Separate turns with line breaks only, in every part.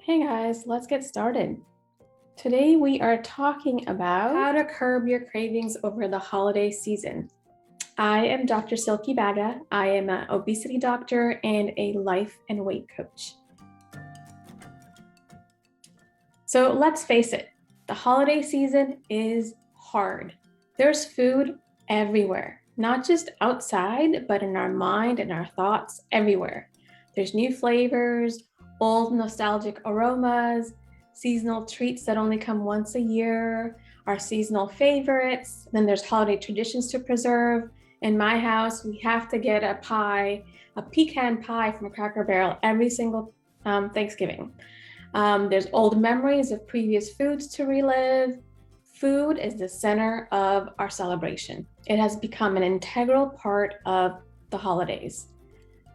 Hey guys, let's get started. Today we are talking about how to curb your cravings over the holiday season. I am Dr. Silky. I am an obesity doctor and a life and weight coach. So let's face it, the holiday season is hard. There's food everywhere, not just outside, but in our mind and our thoughts everywhere. There's new flavors, old nostalgic aromas, seasonal treats that only come once a year, our seasonal favorites. Then there's holiday traditions to preserve. In my house, we have to get a pecan pie from Cracker Barrel every single Thanksgiving. There's old memories of previous foods to relive. Food is the center of our celebration. It has become an integral part of the holidays.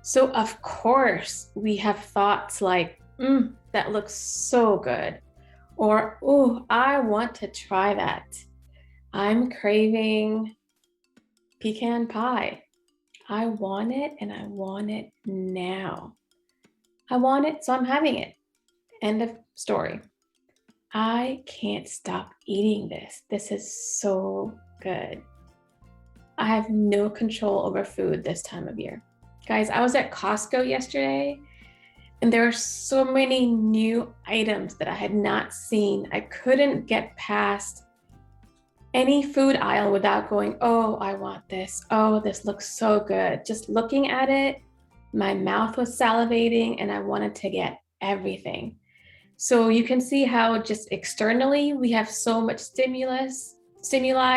So of course, we have thoughts like, that looks so good. Or, oh, I want to try that. I'm craving pecan pie. I want it and I want it now. I want it, so I'm having it. End of story. I can't stop eating this. This is so good. I have no control over food this time of year. Guys, I was at Costco yesterday and there are so many new items that I had not seen. I couldn't get past any food aisle without going, oh, I want this. Oh, this looks so good. Just looking at it, my mouth was salivating and I wanted to get everything. So you can see how just externally we have so much stimuli,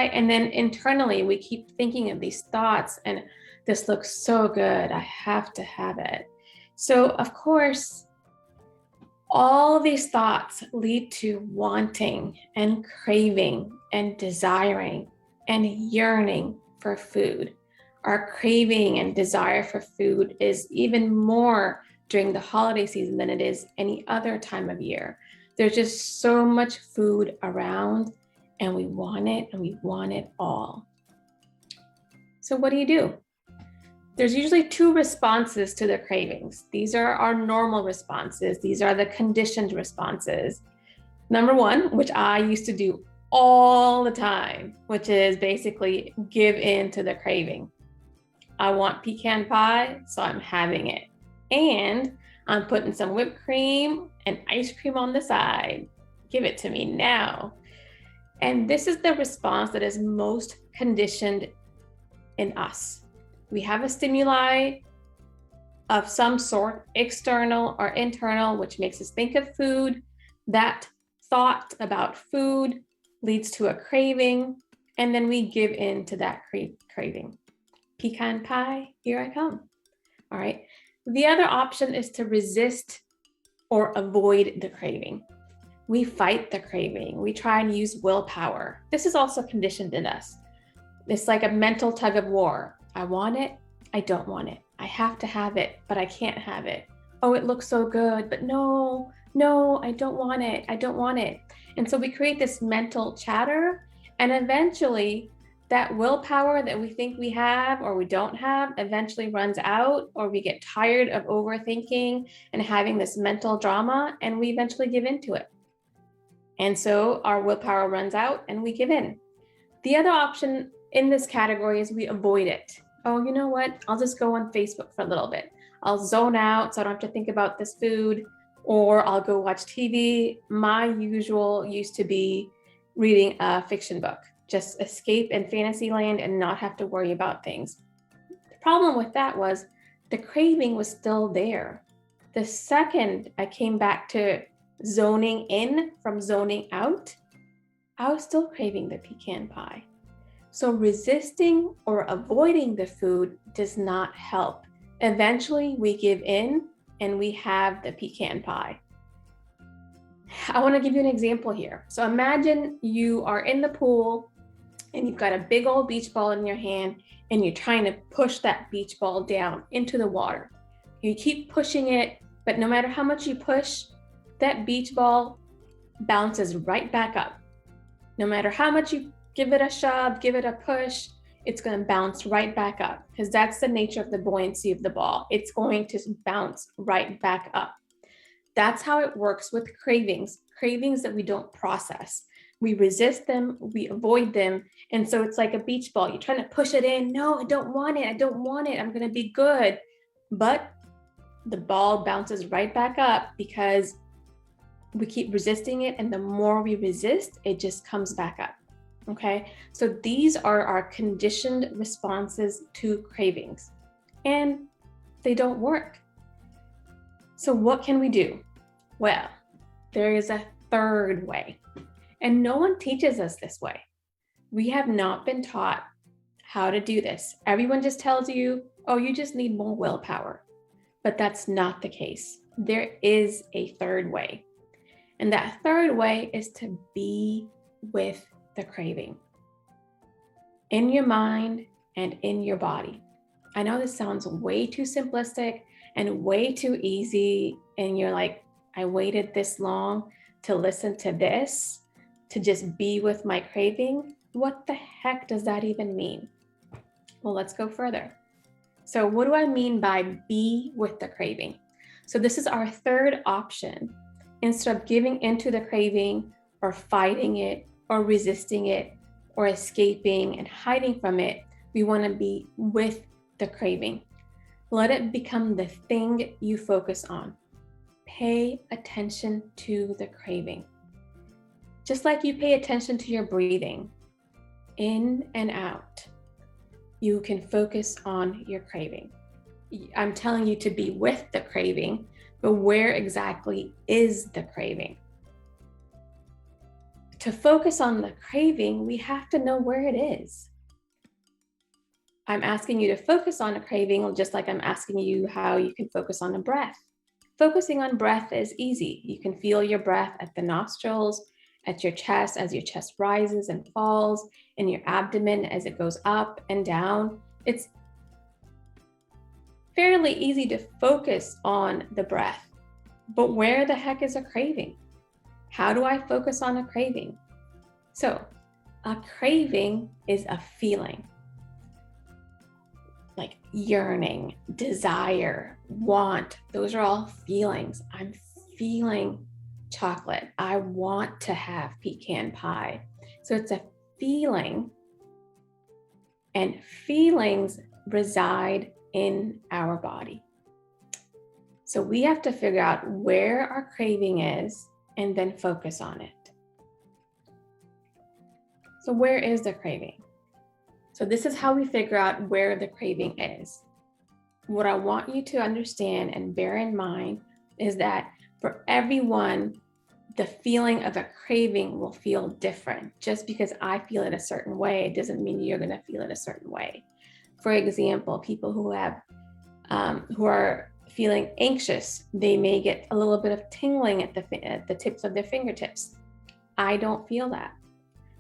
and then internally we keep thinking of these thoughts and this looks so good, I have to have it. So of course, all these thoughts lead to wanting and craving and desiring and yearning for food. Our craving and desire for food is even more during the holiday season than it is any other time of year. There's just so much food around and we want it and we want it all. So what do? There's usually two responses to the cravings. These are our normal responses. These are the conditioned responses. Number one, which I used to do all the time, which is basically give in to the craving. I want pecan pie, so I'm having it. And I'm putting some whipped cream and ice cream on the side. Give it to me now. And this is the response that is most conditioned in us. We have a stimuli of some sort, external or internal, which makes us think of food. That thought about food leads to a craving, and then we give in to that craving. Pecan pie, here I come. All right. The other option is to resist or avoid the craving. We fight the craving. We try and use willpower. This is also conditioned in us. It's like a mental tug of war. I want it. I don't want it. I have to have it, but I can't have it. Oh, it looks so good, but no, I don't want it. I don't want it. And so we create this mental chatter, and eventually that willpower that we think we have or we don't have eventually runs out, or we get tired of overthinking and having this mental drama, and we eventually give into it. And so our willpower runs out and we give in. The other option in this category is we avoid it. Oh, you know what? I'll just go on Facebook for a little bit. I'll zone out so I don't have to think about this food, or I'll go watch TV. My usual used to be reading a fiction book. Just escape in fantasy land and not have to worry about things. The problem with that was the craving was still there. The second I came back to zoning in from zoning out, I was still craving the pecan pie. So resisting or avoiding the food does not help. Eventually we give in and we have the pecan pie. I want to give you an example here. So imagine you are in the pool and you've got a big old beach ball in your hand and you're trying to push that beach ball down into the water. You keep pushing it, but no matter how much you push, that beach ball bounces right back up. No matter how much you give it a shove, give it a push, it's going to bounce right back up, because that's the nature of the buoyancy of the ball. It's going to bounce right back up. That's how it works with cravings that we don't process. We resist them, we avoid them. And so it's like a beach ball. You're trying to push it in. No, I don't want it. I don't want it. I'm going to be good. But the ball bounces right back up because we keep resisting it. And the more we resist, it just comes back up. Okay. So these are our conditioned responses to cravings, and they don't work. So what can we do? Well, there is a third way, and no one teaches us this way. We have not been taught how to do this. Everyone just tells you, oh, you just need more willpower. But that's not the case. There is a third way. And that third way is to be with the craving in your mind and in your body. I know this sounds way too simplistic and way too easy. And you're like, I waited this long to listen to this, to just be with my craving. What the heck does that even mean? Well, let's go further. So what do I mean by be with the craving? So this is our third option. Instead of giving into the craving or fighting it or resisting it or escaping and hiding from it, we want to be with the craving. Let it become the thing you focus on. Pay attention to the craving. Just like you pay attention to your breathing, in and out, you can focus on your craving. I'm telling you to be with the craving, but where exactly is the craving? To focus on the craving, we have to know where it is. I'm asking you to focus on a craving, just like I'm asking you how you can focus on a breath. Focusing on breath is easy. You can feel your breath at the nostrils, at your chest as your chest rises and falls, in your abdomen as it goes up and down. It's fairly easy to focus on the breath. But where the heck is a craving? How do I focus on a craving? So, a craving is a feeling. Like yearning, desire, want. Those are all feelings. I'm feeling chocolate. I want to have pecan pie. So it's a feeling, and feelings reside in our body. So we have to figure out where our craving is and then focus on it. So where is the craving? So this is how we figure out where the craving is. What I want you to understand and bear in mind is that for everyone, the feeling of a craving will feel different. Just because I feel it a certain way, it doesn't mean you're going to feel it a certain way. For example, people who are feeling anxious, they may get a little bit of tingling at the tips of their fingertips. I don't feel that.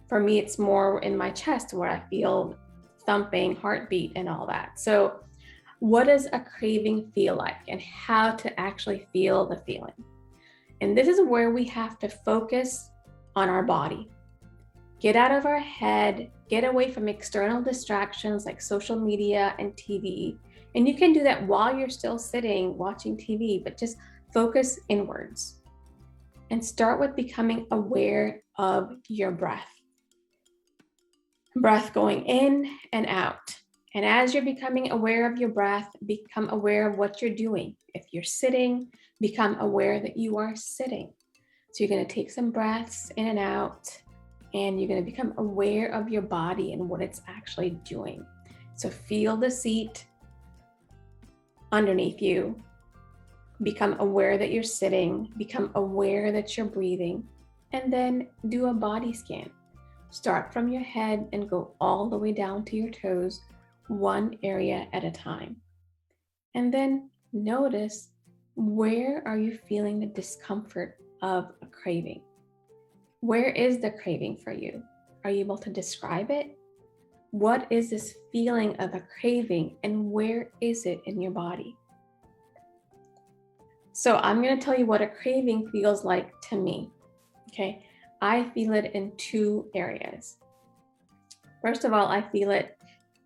For me, it's more in my chest where I feel thumping, heartbeat, and all that. So what does a craving feel like, and how to actually feel the feeling? And this is where we have to focus on our body. Get out of our head, get away from external distractions like social media and TV. And you can do that while you're still sitting watching TV, but just focus inwards. And start with becoming aware of your breath. Breath going in and out. And as you're becoming aware of your breath, become aware of what you're doing. If you're sitting, become aware that you are sitting. So you're going to take some breaths in and out, and you're going to become aware of your body and what it's actually doing. So feel the seat underneath you. Become aware that you're sitting. Become aware that you're breathing. And then do a body scan. Start from your head and go all the way down to your toes, one area at a time. And then notice, where are you feeling the discomfort of a craving? Where is the craving for you? Are you able to describe it? What is this feeling of a craving, and where is it in your body? So I'm going to tell you what a craving feels like to me. Okay. I feel it in two areas. First of all, I feel it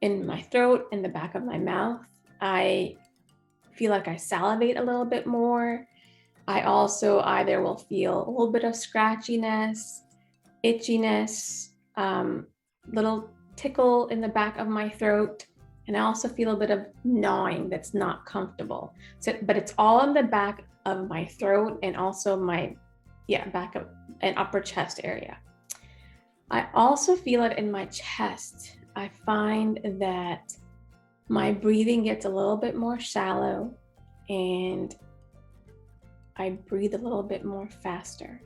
in my throat, in the back of my mouth. I feel like I salivate a little bit more. I also either will feel a little bit of scratchiness, itchiness, little tickle in the back of my throat, and I also feel a bit of gnawing that's not comfortable. So, but it's all in the back of my throat and also my, back of and upper chest area. I also feel it in my chest. I find that my breathing gets a little bit more shallow and I breathe a little bit more faster.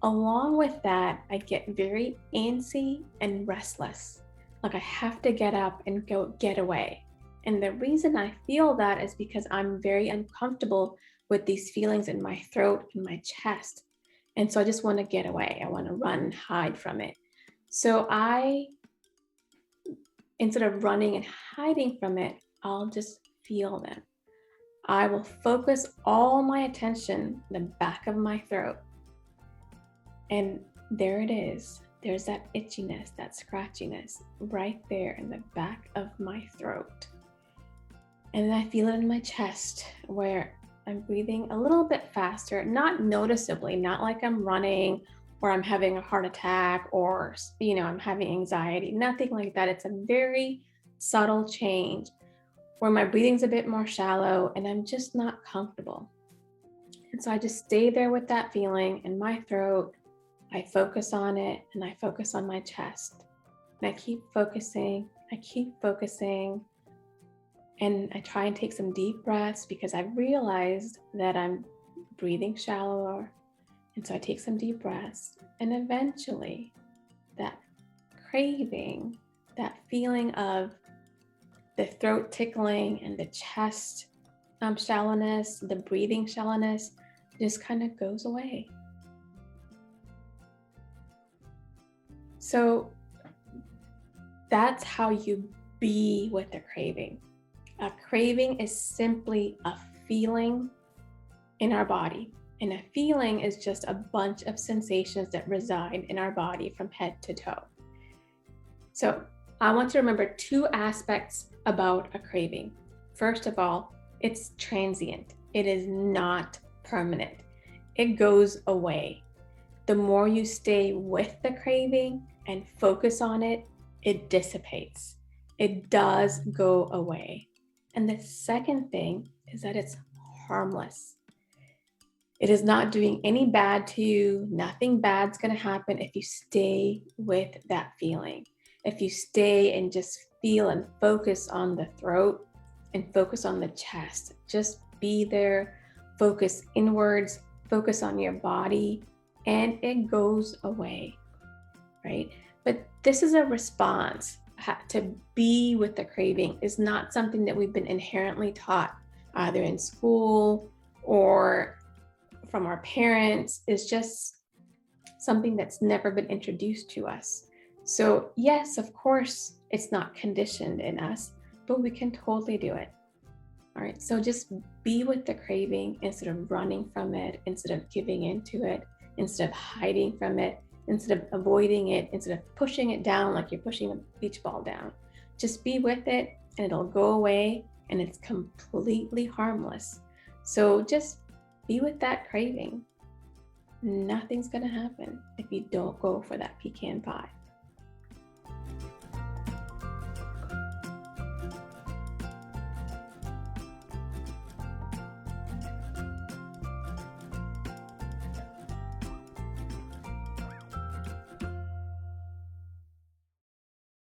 Along with that, I get very antsy and restless. Like I have to get up and go get away. And the reason I feel that is because I'm very uncomfortable with these feelings in my throat and my chest. And so I just want to get away. I want to run and hide from it. So instead of running and hiding from it, I'll just feel them. I will focus all my attention in the back of my throat. And there it is. There's that itchiness, that scratchiness right there in the back of my throat. And then I feel it in my chest where I'm breathing a little bit faster, not noticeably, not like I'm running or I'm having a heart attack or, I'm having anxiety, nothing like that. It's a very subtle change where my breathing's a bit more shallow and I'm just not comfortable. And so I just stay there with that feeling in my throat. I focus on it and I focus on my chest. And I keep focusing, and I try and take some deep breaths because I've realized that I'm breathing shallower. And so I take some deep breaths, and eventually that craving, that feeling of the throat tickling and the chest shallowness, the breathing shallowness just kind of goes away. So that's how you be with the craving. A craving is simply a feeling in our body. And a feeling is just a bunch of sensations that reside in our body from head to toe. So I want to remember two aspects about a craving. First of all, it's transient. It is not permanent. It goes away. The more you stay with the craving and focus on it, it dissipates. It does go away. And the second thing is that it's harmless. It is not doing any bad to you. Nothing bad's going to happen if you stay with that feeling. If you stay and just feel and focus on the throat and focus on the chest, just be there, focus inwards, focus on your body, and it goes away, right? But this is a response. To be with the craving is not something that we've been inherently taught, either in school or from our parents. It's just something that's never been introduced to us. So yes, of course, it's not conditioned in us, but we can totally do it. All right, so just be with the craving instead of running from it, instead of giving into it, instead of hiding from it, instead of avoiding it, instead of pushing it down like you're pushing a beach ball down. Just be with it and it'll go away and it's completely harmless. So just be with that craving. Nothing's gonna happen if you don't go for that pecan pie.